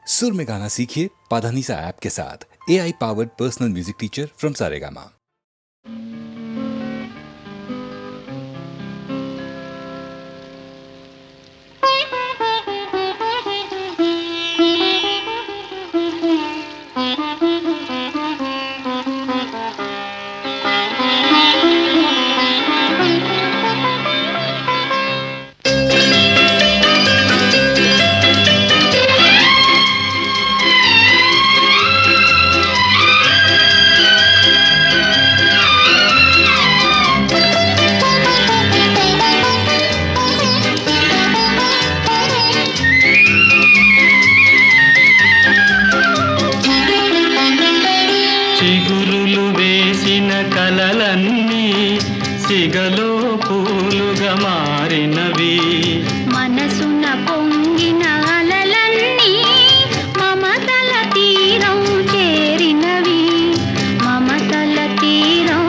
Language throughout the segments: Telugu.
सुर में गाना सीखिए पाधानीसा ऐप के साथ। AI powered personal music teacher from Saregama. చిగురులు వేసిన కలలన్నీ సిగలో పూలుగా మారినవి, మనసున పొంగిన అలలన్నీ మమతల తీరం చేరినవి, మమతల తీరం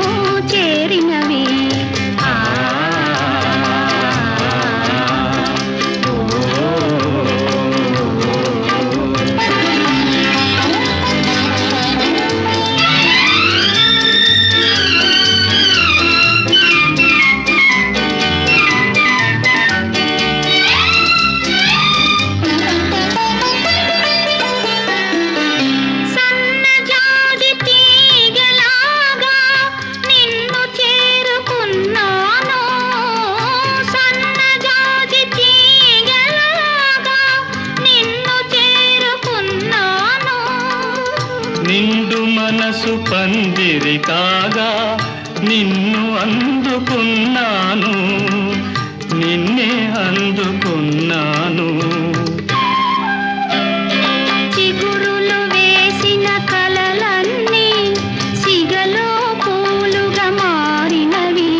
చేరినవి. సన్నజాజి తీగలాగా నిన్ను చేరుకున్నాను, సన్నజాజి తీగలాగా నిన్ను చేరుకున్నాను. నిండు మనసు పందిరి కాగా నిన్ను అందుకున్నాను, నిన్నే అందుకున్నాను. చిగురులు వేసిన కలలన్నీ సిగలో పూలుగా మారినవి.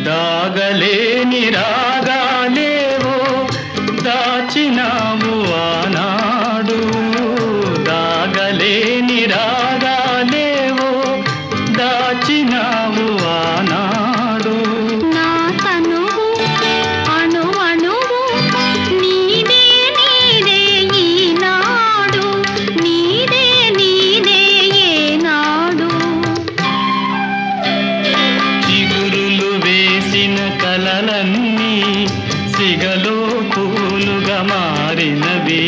దాగలేని రాగాలేవో దాచినావు ఆనాడు, దాగలేని రాగాలేవో దాచినావు ఆనాడు. నా తనువు అణు అణువు నీదే నీదే ఈనాడు, నీదే నీదే ఏనాడు. చిగురులు వేసిన కలలన్నీ సిగలో పూలుగా మారినవి.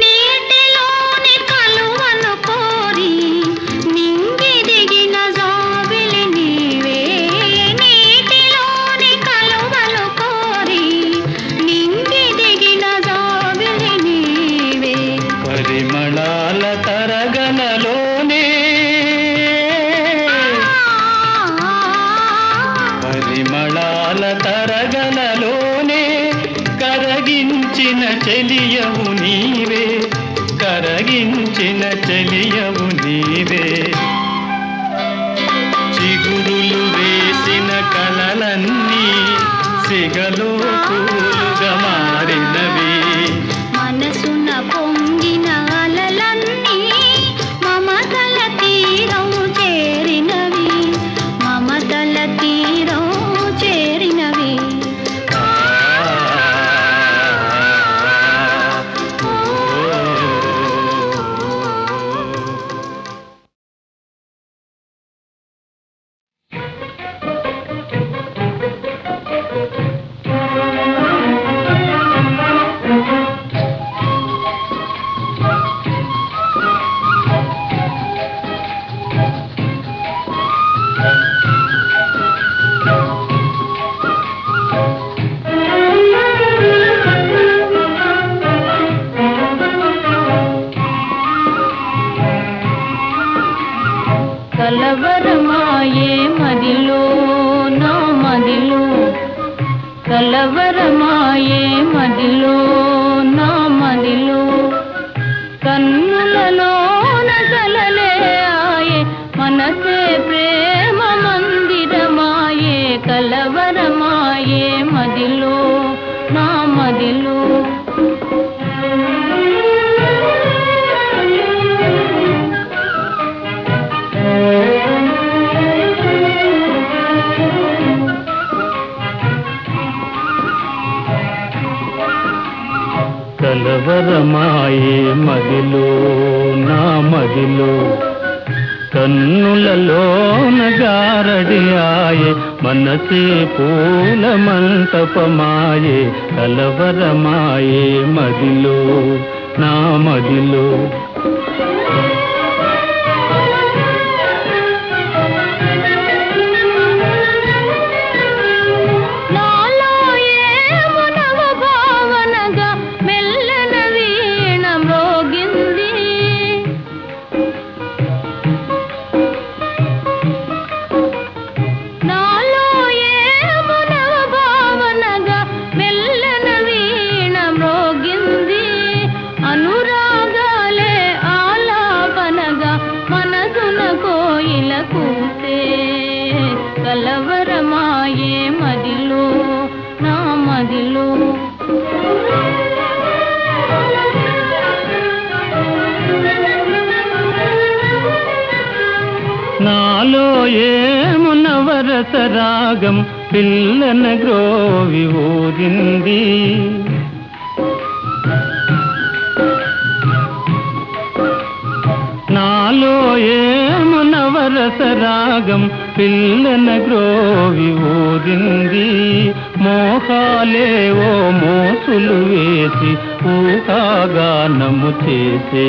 నీటిలోని కలువను కోరి నింగి దిగిన జాబిలి నీవే, నీటిలోని కలువను కోరి నింగి దిగిన జాబిలి నీవే. పరిమళాల తరగనలోనే, పరిమళాల తరగనలోనే కరగించిన చెలియవు నీవే, కరగించిన చెలియవు నీవే. చిగురులు వేసిన కలలన్నీ సిగలో పూలుగా మారినవి. మనసున పొంగిన అలలన్నీ మమతల తీరం చేరినవి, మమతల తీరం చేరినవి. కలవరమాయే మదిలో నా మదిలో, కలవరమాయే మదిలో నా మదిలో, కన్నులలో నగలలే ఆయ మనసే ప్రేమ మందిరమాయే కలవరమాయే మదిలో నా మదిలో కలవరమాయే మదిలో నా మదిలో కన్నులలోన గారడియాయే మనసే పూల మంటపమాయే కలవరమాయే మదిలో నా మదిలో కలవరమాయే మదిలో నా మదిలో నాలో ఏమునవరస రాగం పిల్లన గ్రోవి ఊరింది నాలో ఏమునవరస రాగం పిల్లన గ్రోవి ఊరింది మోహాలేవో మోసులు వేసి ఊహాగానము చేసే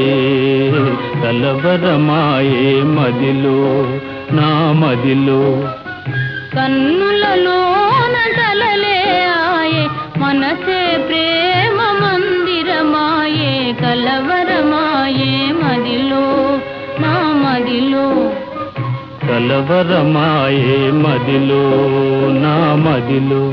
కలవరమాయే మదిలో నా మదిలో కన్నులలోన కలలే ఆయే మనసే ప్రేమ మందిరమాయే కలవరమాయే మదిలో నా మదిలో కలవరమాయే మదిలో నా మదిలో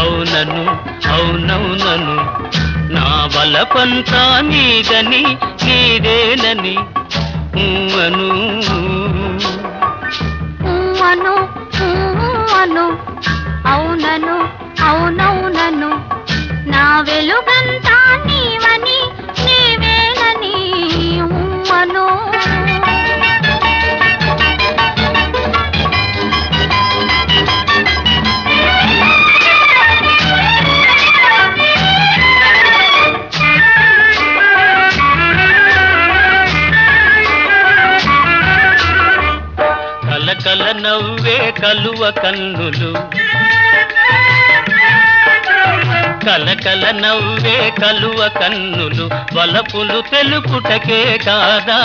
అవునను అవునవునను నా బలపంతా నీదని నీదేనని అను అను అను అవునను అవునవునను నా వెలుగంతా నీవని నీవేనని అను కల నవ్వే కలువ కన్నులు కలకల నవ్వే కలువ కన్నులు వలపులు తెలుపుటకే కాదా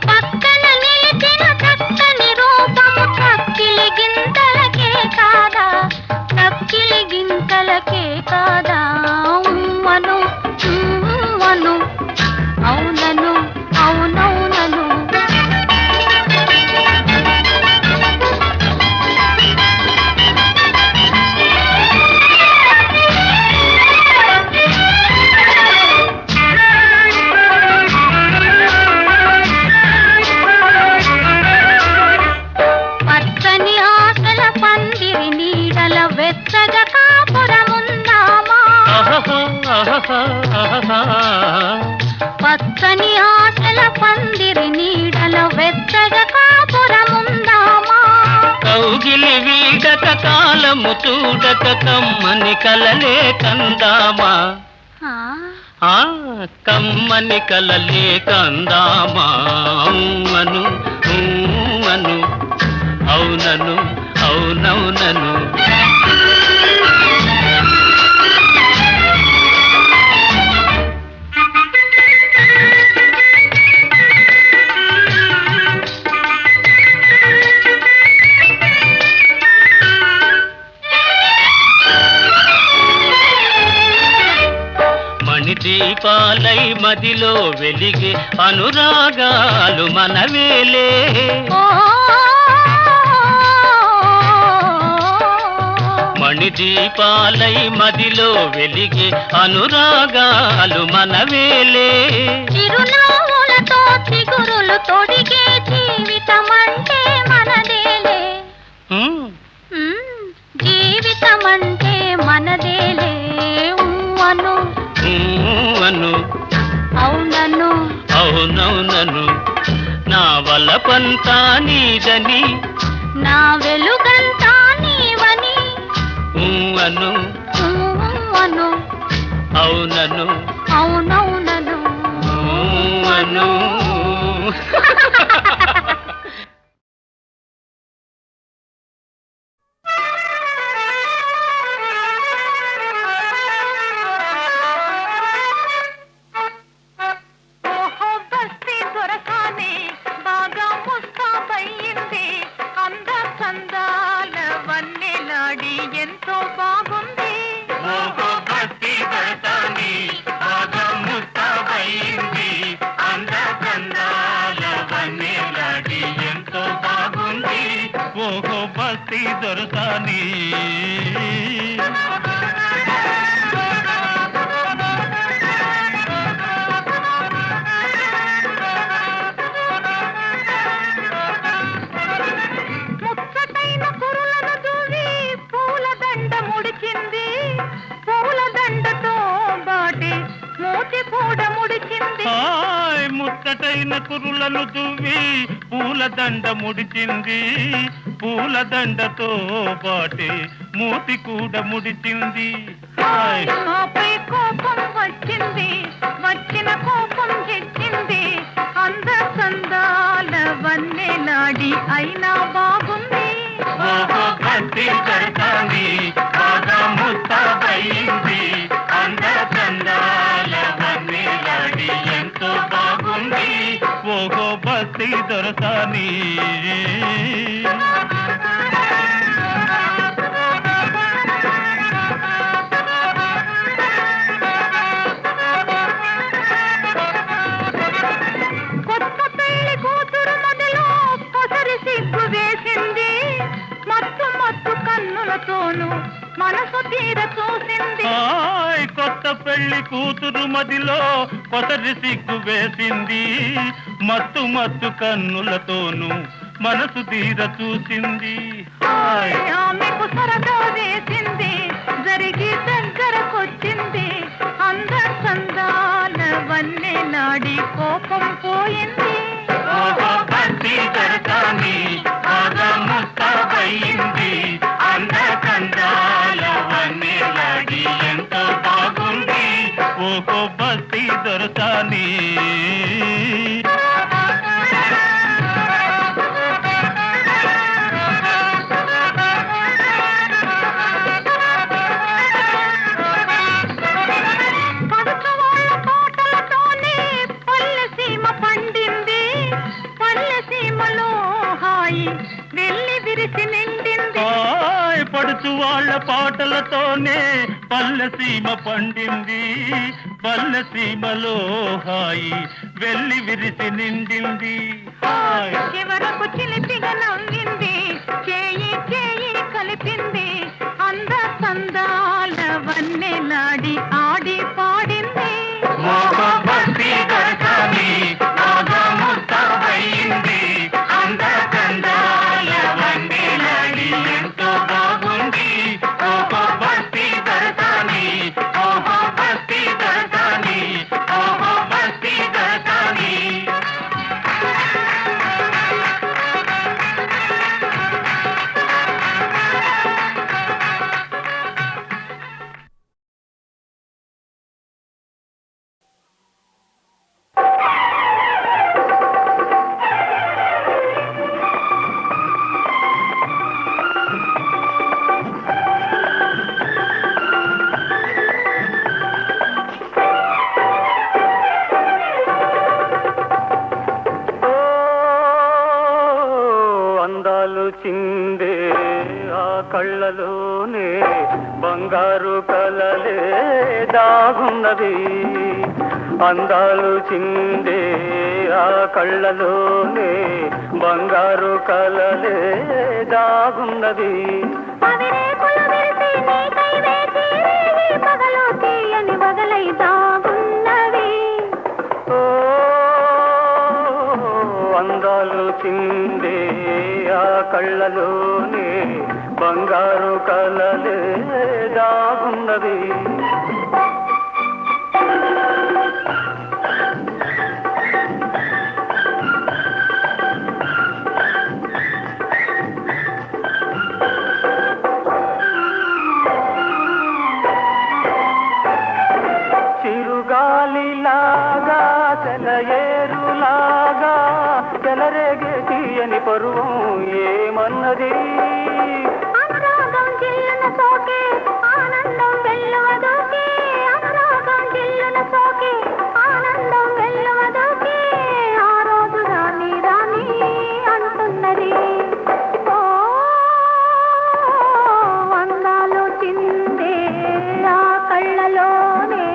పక్కన నిలిచిన చక్కని రూపము చక్కిలి గింతలకే కాదా చక్కిలి గింతలకే కాదా అను అను అవునను అవునవునను పచ్చని ఆశల పందిరి నీడల వెచ్చగ కాపురముందామా కౌగిలి వీడక కాలము చూడక కమ్మని కలలే కందామా ఆ కమ్మని కలలే కందామా అను అను అవునను అవునవునను మదిలో వెలిగే అనురాగాలు మనవేలే. మణిదీపాలై మదిలో వెలిగే అనురాగాలు మనవేలే. చిరునవ్వులతో చిగురులు తొడిగే జీవితమంటే మనదేలే. జీవితమంటే మనదేలే. అను అను అవునను అవునవునను నా వల్లపంతా నీదని నా వెలుగంతా నీవని అను అను అవునను అవునవునను అను. ఎంతో బాగుంది ఎంతో బాగుంది ఓహో బస్తీ దొరసాని. ముచ్చటైన కురులను దూవి పూలదండ ముడిచింది. పూలదండతో బాటి మూతి కూడా ముడిచింది. ముచ్చటైన కురులను దువ్వి పూలదండ ముడిచింది. పూలదండతో పాటి మూతి కూడా ముడిచింది. ఆపై కోపం వచ్చింది. వచ్చిన కోపం తెచ్చింది. అంద సందాల వన్నె నాడి అయినా బాగుంది. భక్తి జరగాలి బాగా ముస్తాబయింది. అంద సందాల వన్నె నాడి ఎంతో బాగుంది ఓహో బస్తీ దొరసాని. కొత్త పెళ్లి కూతురు మొదలు పొసరి సిగ్గు వేసింది. మత్తు మత్తు కన్నులతోనూ మనసు తీర చూసింది. కొత్త పెళ్లి కూతురు మదిలో కొసరి సిగ్గు వేసింది. మత్తు మత్తు కన్నులతోనూ మనసు తీర చూసింది. ఆమెకు సరదా వేసింది. జరిగి దగ్గరకొచ్చింది. అంద సందాల వన్నె నాడి కోపం పోయింది. భక్తి జరగాలి బాగా ముస్తాబయింది. అంద కందాల వన్నె నాడి ఎంతో బాగుంది ఓహో బస్తీ దొరసాని. పడుచు వాళ్ళ పాటలతోనే పల్లె సీమ పండింది. పల్లె సీమలో హాయి వెళ్ళి విరిసి నిండింది. చివరకు చిలిపిగా నవ్వింది. చేయి చేయి కలిపింది. అంద సందాల వన్నె నాడి ఆడి పాడింది. భక్తి దొరకాలి బాగా ముస్తాబయింది. అంద కందాల వన్నె నాడి ఎంతో బాగుంది ఓహో బస్తీ దొరకాలి ఓహో బస్తీ దొరకాలి ఓహో బస్తీ దొరకాలి. చిందే ఆ కళ్ళలోనే బంగారు కలలే దాగున్నది. అందాలు చిందే ఆ కళ్ళలోనే బంగారు కలలే దాగున్నది. అవిరేకులు విరిసి నీకై వేచి రేయి పగలు తీయని వగలై దాగున్నవి. ఓ అందాలు చిందే ఆ కళ్ళలోనే బంగారు కలలే దాగున్నది. చిరుగాలిలాగా సెలయేరులాగా చెలరేగే తీయని పరువం ఏమన్నది. అనురాగం జిల్లున సోకే ఆనందం వెల్లువదోకే. అనురాగం జిల్లున సోకే ఆనందం వెల్లువదోకే. ఆ రోజు రాని రాని అంటున్నది. ఓ అందాలు చిందే ఆ కళ్ళలోనే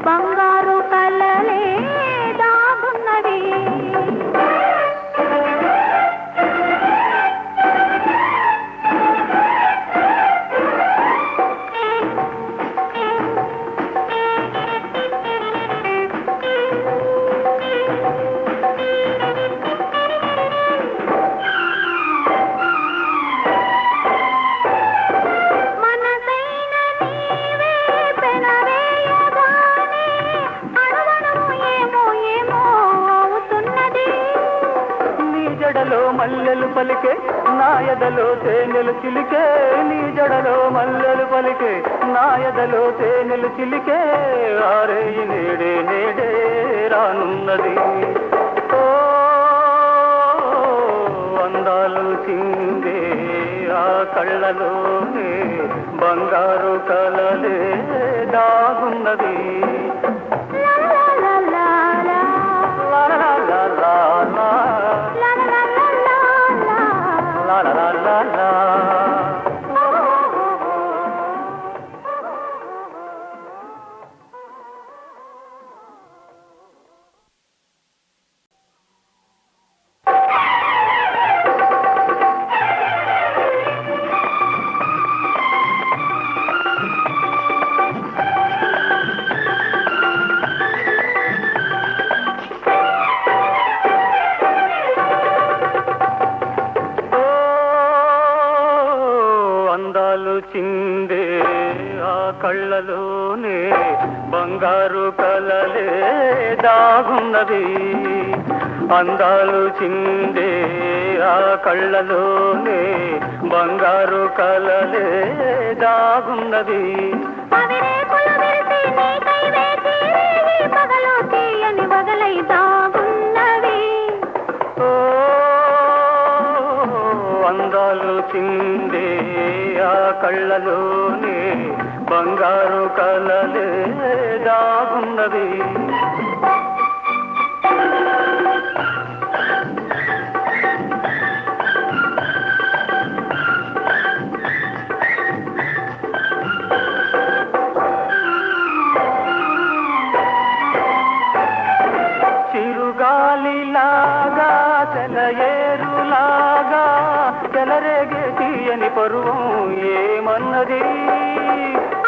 బంగారు కలలే దాగున్నవి. మనసైన నీవే పెనవేయగానే అణువణువు ఏమో ఏమో అవుతున్నది. నీ జడలో మల్లెలు పలికే నా ఎదలో తేనెలు చిలికే. నీ జడలో మల్లెలు పలికే నా ఎదలో తేనెలు చిలికే. ఆరేయి నేడే నేడే రానున్నది. ఓ అందాలు చిందే ఆ కళ్ళలోనే బంగారు కలలే దాగున్నది. లా లా లా లా లా. లా లా లా లా లా. లా లా లా లా లా. లా లా లా లా లా. ఓ అందాలు చిందే ఆ కళ్ళలోనే బంగారు కలలే దాగున్నది. అందాలు చిందే ఆ కళ్ళలోనే బంగారు కలలే దాగున్నది. అవిరేకులు విరిసి నీకై వేచి రేయి పగలు తీయని వగలై దాగున్నవి. ఓ అందాలు చిందే ఆ కళ్ళలోనే బంగారు కలలే దాగున్నది. చిరుగాలిలాగా సెలయేరులాగా చెలరేగే తీయని పరువం ఏమన్నది.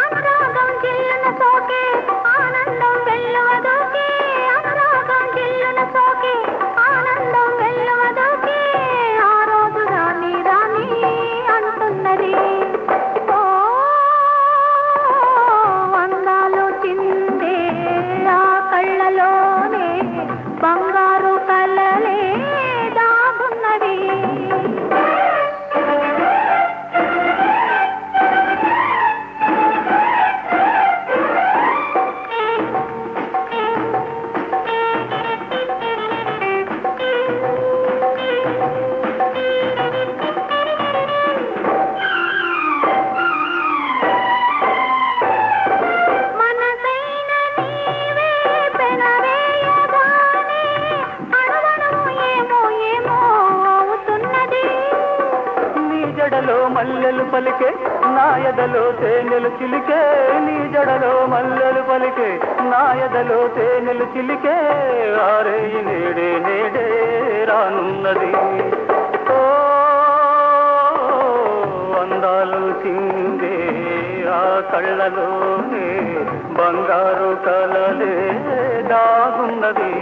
అనురాగం జిల్లున సోకే ఆనందం వెల్లువదోకే. అనురాగం జిల్లున సోకే ఆనందం వెల్లువదోకే. ఆ రోజు రాని రాని అంటున్నది. ఓ అందాలు చిందే ఆ కళ్ళలోనే బంగారు కలలే దాగున్నవి. జడలో మల్లెలు పలికే నా ఎదలో తేనెలు చిలికే నీ జడలో మల్లెలు పలికే నా ఎదలో తేనెలు చిలికే ఆరే నేడే నేడే రానున్నది ఓ అందాలు చిందే ఆ కళ్ళలోనే బంగారు కలలే దాగున్నది